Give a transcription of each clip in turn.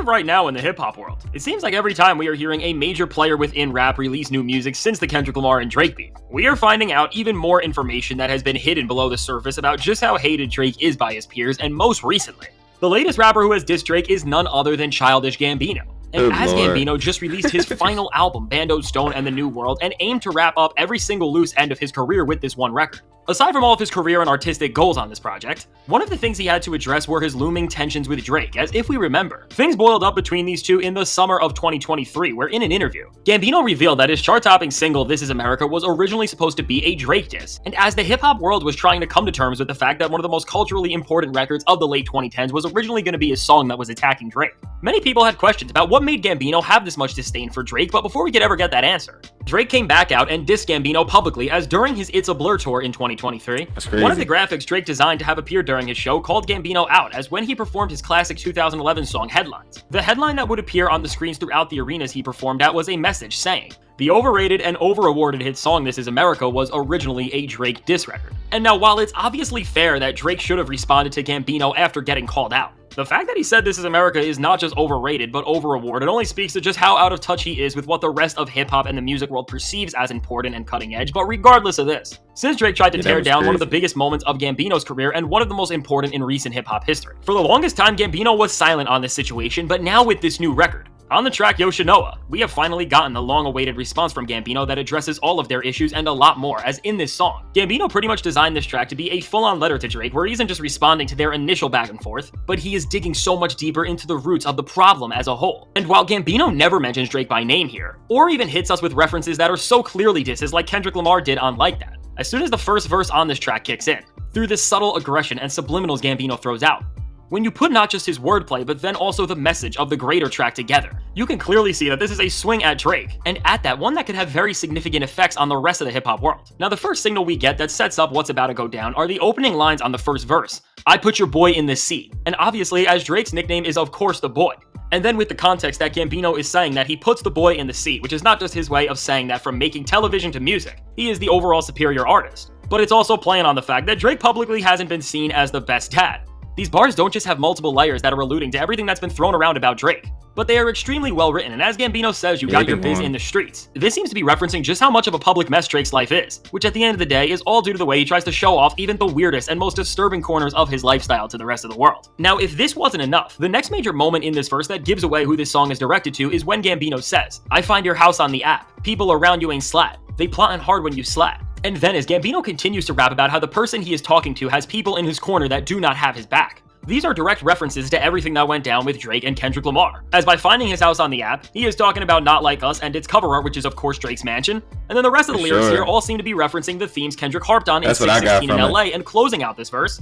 of right now in the hip-hop world, it seems like every time we are hearing a major player within rap release new music since the Kendrick Lamar and Drake beef, we are finding out even more information that has been hidden below the surface about just how hated Drake is by his peers, and most recently, the latest rapper who has dissed Drake is none other than Childish Gambino. And as Gambino just released his final album, Bando Stone and the New World, and aimed to wrap up every single loose end of his career with this one record. Aside from all of his career and artistic goals on this project, one of the things he had to address were his looming tensions with Drake, as if we remember, things boiled up between these two in the summer of 2023, where in an interview, Gambino revealed that his chart-topping single This Is America was originally supposed to be a Drake diss, and as the hip-hop world was trying to come to terms with the fact that one of the most culturally important records of the late 2010s was originally going to be a song that was attacking Drake. Many people had questions about what made Gambino have this much disdain for Drake, but before we could ever get that answer, Drake came back out and dissed Gambino publicly, as during his It's a Blur tour in 2023, one of the graphics Drake designed to have appear during his show called Gambino out as when he performed his classic 2011 song Headlines. The headline that would appear on the screens throughout the arenas he performed at was a message saying, "The overrated and over-awarded hit song This Is America was originally a Drake diss record." And now while it's obviously fair that Drake should have responded to Gambino after getting called out, the fact that he said This Is America is not just overrated but over-awarded only speaks to just how out of touch he is with what the rest of hip-hop and the music world perceives as important and cutting edge. But regardless of this, since Drake tried to tear down one of the biggest moments of Gambino's career and one of the most important in recent hip-hop history, for the longest time Gambino was silent on this situation, but now with this new record, on the track Yoshinoa, we have finally gotten the long-awaited response from Gambino that addresses all of their issues and a lot more, as in this song, Gambino pretty much designed this track to be a full-on letter to Drake where he isn't just responding to their initial back and forth, but he is digging so much deeper into the roots of the problem as a whole. And while Gambino never mentions Drake by name here, or even hits us with references that are so clearly disses like Kendrick Lamar did on Like That, as soon as the first verse on this track kicks in, through this subtle aggression and subliminals Gambino throws out, when you put not just his wordplay, but then also the message of the greater track together, you can clearly see that this is a swing at Drake, and at that, one that could have very significant effects on the rest of the hip-hop world. Now, the first signal we get that sets up what's about to go down are the opening lines on the first verse, "I put your boy in this seat," and obviously, as Drake's nickname is of course the boy. And then with the context that Gambino is saying that he puts the boy in the seat, which is not just his way of saying that from making television to music, he is the overall superior artist, but it's also playing on the fact that Drake publicly hasn't been seen as the best dad. These bars don't just have multiple layers that are alluding to everything that's been thrown around about Drake, but they are extremely well written, and as Gambino says, you got your biz in the streets. This seems to be referencing just how much of a public mess Drake's life is, which at the end of the day is all due to the way he tries to show off even the weirdest and most disturbing corners of his lifestyle to the rest of the world. Now, if this wasn't enough, the next major moment in this verse that gives away who this song is directed to is when Gambino says, "I find your house on the app, people around you ain't slat, they plotting hard when you slat." And then as Gambino continues to rap about how the person he is talking to has people in his corner that do not have his back. These are direct references to everything that went down with Drake and Kendrick Lamar, as by finding his house on the app, he is talking about Not Like Us and its cover art, which is of course Drake's mansion, and then the rest of the lyrics here all seem to be referencing the themes Kendrick harped on in 616 in LA, and closing out this verse,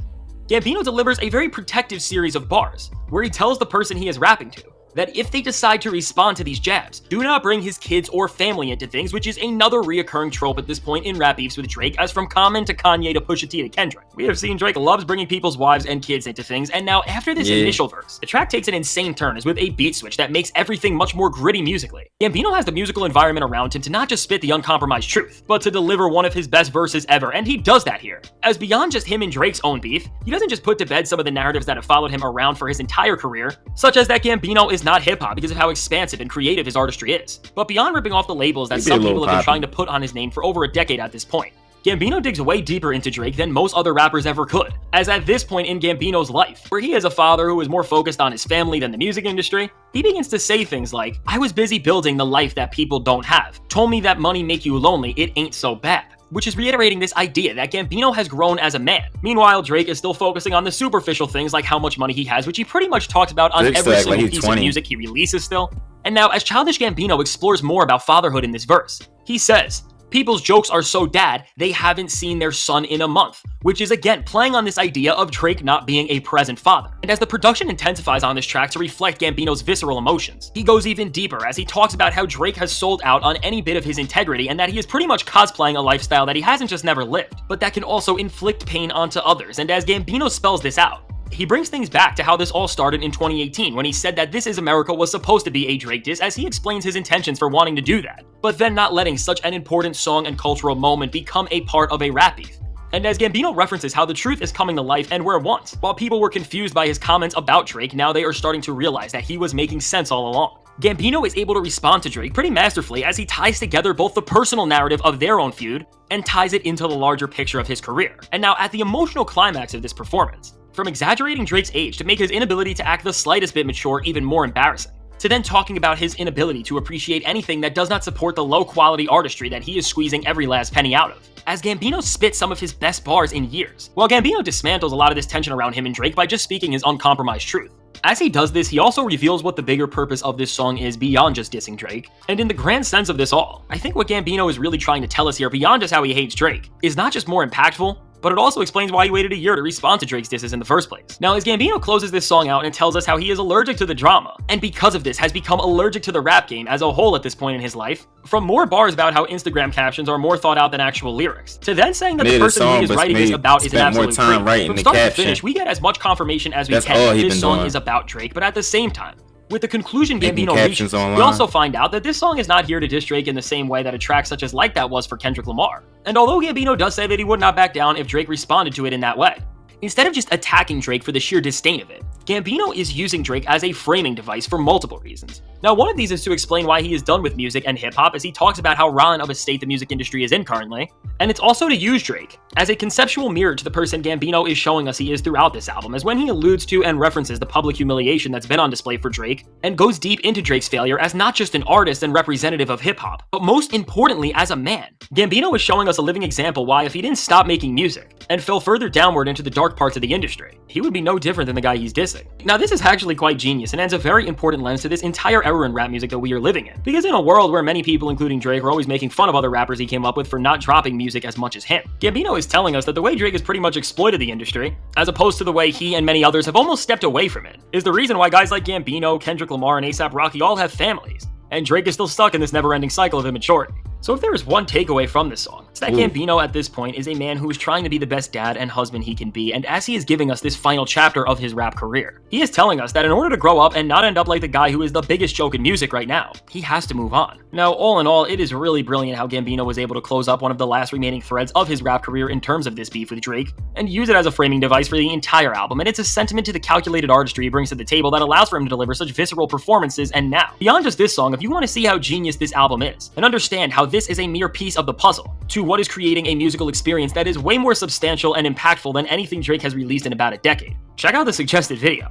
Gambino delivers a very protective series of bars, where he tells the person he is rapping to that if they decide to respond to these jabs, do not bring his kids or family into things, which is another reoccurring trope at this point in rap beefs with Drake, as from Common to Kanye to Pusha T to Kendrick. We have seen Drake loves bringing people's wives and kids into things, and now after this initial verse, the track takes an insane turn as with a beat switch that makes everything much more gritty musically. Gambino has the musical environment around him to not just spit the uncompromised truth, but to deliver one of his best verses ever, and he does that here. As beyond just him and Drake's own beef, he doesn't just put to bed some of the narratives that have followed him around for his entire career, such as that Gambino is not hip-hop because of how expansive and creative his artistry is. But beyond ripping off the labels that some people have been trying to put on his name for over a decade at this point, Gambino digs way deeper into Drake than most other rappers ever could, as at this point in Gambino's life, where he is a father who is more focused on his family than the music industry, he begins to say things like, "I was busy building the life that people don't have. Told me that money make you lonely, it ain't so bad." Which is reiterating this idea that Gambino has grown as a man. Meanwhile, Drake is still focusing on the superficial things like how much money he has, which he pretty much talks about on every single piece of music he releases still. And now, as Childish Gambino explores more about fatherhood in this verse, he says, "People's jokes are so dad, they haven't seen their son in a month," which is again playing on this idea of Drake not being a present father. And as the production intensifies on this track to reflect Gambino's visceral emotions, he goes even deeper as he talks about how Drake has sold out on any bit of his integrity and that he is pretty much cosplaying a lifestyle that he hasn't just never lived, but that can also inflict pain onto others. And as Gambino spells this out, he brings things back to how this all started in 2018 when he said that This Is America was supposed to be a Drake diss, as he explains his intentions for wanting to do that, but then not letting such an important song and cultural moment become a part of a rap beef. And as Gambino references how the truth is coming to life and where once, while people were confused by his comments about Drake, now they are starting to realize that he was making sense all along. Gambino is able to respond to Drake pretty masterfully as he ties together both the personal narrative of their own feud and ties it into the larger picture of his career. And now at the emotional climax of this performance, from exaggerating Drake's age to make his inability to act the slightest bit mature even more embarrassing, to then talking about his inability to appreciate anything that does not support the low-quality artistry that he is squeezing every last penny out of, as Gambino spits some of his best bars in years, while Gambino dismantles a lot of this tension around him and Drake by just speaking his uncompromised truth. As he does this, he also reveals what the bigger purpose of this song is beyond just dissing Drake. And in the grand sense of this all, I think what Gambino is really trying to tell us here, beyond just how he hates Drake, is not just more impactful, but it also explains why he waited a year to respond to Drake's disses in the first place. Now, as Gambino closes this song out and tells us how he is allergic to the drama, and because of this has become allergic to the rap game as a whole at this point in his life, from more bars about how Instagram captions are more thought out than actual lyrics, to then saying that the person he is writing this about is an absolute creep. From start to finish, we get as much confirmation as we can that this song is about Drake, but at the same time, with the conclusion Gambino reaches, we also find out that this song is not here to diss Drake in the same way that a track such as Like That was for Kendrick Lamar. And although Gambino does say that he would not back down if Drake responded to it in that way, instead of just attacking Drake for the sheer disdain of it, Gambino is using Drake as a framing device for multiple reasons. Now, one of these is to explain why he is done with music and hip-hop, as he talks about how rotten of a state the music industry is in currently, and it's also to use Drake as a conceptual mirror to the person Gambino is showing us he is throughout this album, as when he alludes to and references the public humiliation that's been on display for Drake, and goes deep into Drake's failure as not just an artist and representative of hip-hop, but most importantly as a man. Gambino is showing us a living example why if he didn't stop making music, and fell further downward into the dark parts of the industry, he would be no different than the guy he's dissing. Now, this is actually quite genius and adds a very important lens to this entire era in rap music that we are living in, because in a world where many people, including Drake, are always making fun of other rappers he came up with for not dropping music as much as him, Gambino is telling us that the way Drake has pretty much exploited the industry, as opposed to the way he and many others have almost stepped away from it, is the reason why guys like Gambino, Kendrick Lamar, and A$AP Rocky all have families, and Drake is still stuck in this never-ending cycle of immaturity. So if there is one takeaway from this song, it's that Gambino at this point is a man who is trying to be the best dad and husband he can be, and as he is giving us this final chapter of his rap career, he is telling us that in order to grow up and not end up like the guy who is the biggest joke in music right now, he has to move on. Now, all in all, it is really brilliant how Gambino was able to close up one of the last remaining threads of his rap career in terms of this beef with Drake, and use it as a framing device for the entire album, and it's a sentiment to the calculated artistry he brings to the table that allows for him to deliver such visceral performances. And now, beyond just this song, if you want to see how genius this album is, and understand how this is a mere piece of the puzzle to what is creating a musical experience that is way more substantial and impactful than anything Drake has released in about a decade, check out the suggested video.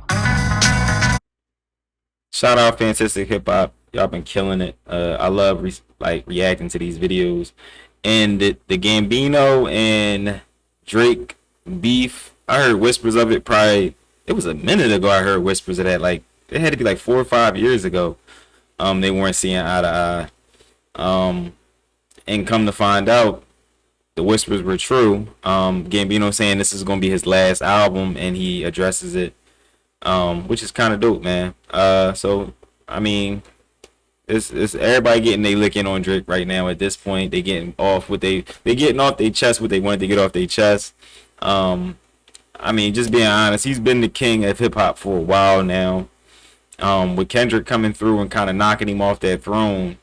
Shout out Fantastic Hip Hop, y'all been killing it. I love reacting to these videos, and the Gambino and Drake beef, I heard whispers of it it was a minute ago. I heard whispers of that, like it had to be like 4 or 5 years ago. They weren't seeing eye to eye. And come to find out, the whispers were true. Gambino saying this is gonna be his last album, and he addresses it, which is kind of dope, man. So I mean, it's everybody getting they licking on Drake right now. At this point, they getting off what they getting off their chest what they wanted to get off their chest. I mean, just being honest, he's been the king of hip hop for a while now. With Kendrick coming through and kind of knocking him off that throne,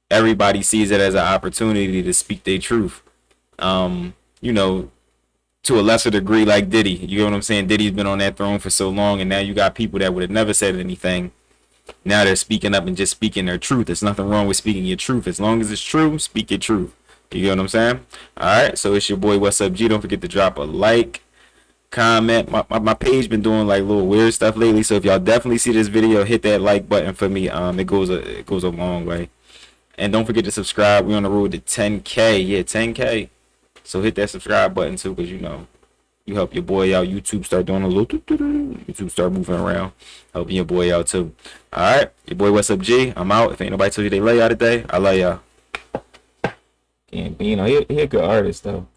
everybody sees it as an opportunity to speak their truth. You know, to a lesser degree, like Diddy. You know what I'm saying? Diddy's been on that throne for so long, and now you got people that would have never said anything. Now they're speaking up and just speaking their truth. There's nothing wrong with speaking your truth. As long as it's true, speak your truth. You know what I'm saying? Alright, so it's your boy, What's Up G. Don't forget to drop a like, comment. My page been doing like little weird stuff lately, so if y'all definitely see this video, hit that like button for me. It goes a long way. And don't forget to subscribe. We're on the road to 10K. Yeah, 10K. So hit that subscribe button too, because you know, you help your boy out. YouTube start doing a little YouTube start moving around. Helping your boy out too. Alright. Your boy What's Up G. I'm out. If ain't nobody told you they love y'all today, I love y'all. Gambino, he a good artist though.